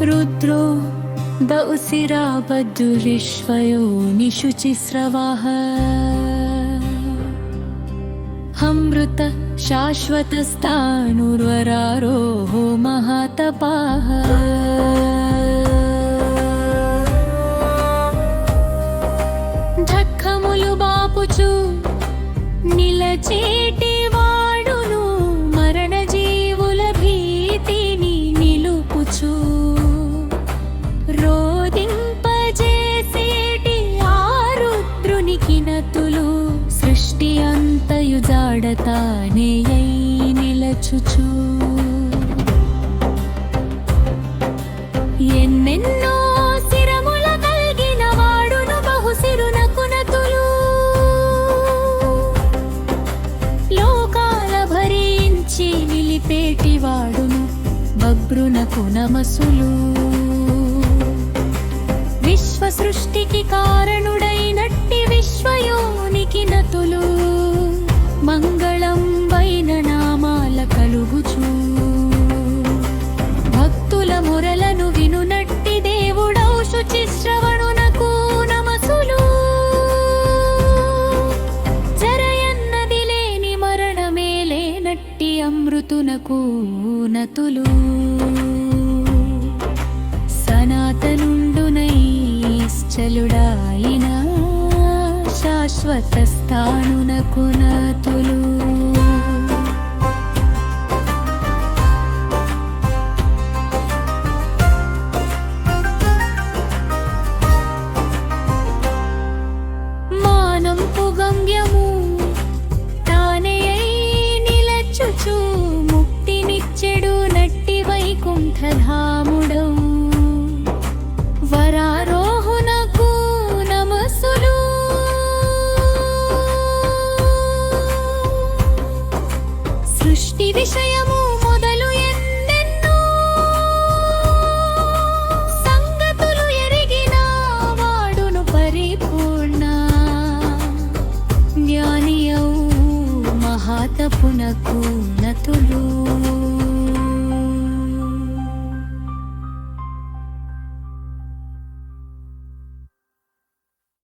रुद्रो दउसिराबद्धुरिश्वयोनिशुचिस्रवः अमृत शाश्वतस्तानुर्वरारोः महातपाः ढक्कमुलु बापुचु నిలచేటి వాడును మరణ జీవుల భీతిని నిలుపుచు రోదింపజేసేటి ఆరుద్రునికి నతులు సృష్టి అంతయు జాడతానే అయి నిలచుచు ఎన్నెన్నో శిరముల కలిగిన వాడును బహుశిరునకు నతులు లోకాల భరించి నిలిపేటి వాడును బభ్రునకు నమసులు విశ్వ సృష్టికి కారణుడైనట్టి విశ్వయోనికి నతులు మంగళం వైన నామాల కలుగుచు భక్తుల మొరలను వినునట్టి దేవుడౌ శుచిశ్రవణునకు నమసులు జరయన్నది లేని మరణమే లేనట్టి అమృతునకు నతులు సనాతనుండునైశ్చలుడాయిన శాశ్వత స్థానునకు నతులు మానంపు గమ్యము తానే నిలచుచు ముక్తినిచ్చెడు నట్టి వైకుంఠధాముడౌ వరారోహునకు నమస్సులు సృష్టి విషయము మొదలు ఎన్నెన్నో సంగతులు ఎరిగిన వాడును పరిపూర్ణ జ్ఞానియౌ మహాతపునకు నతులు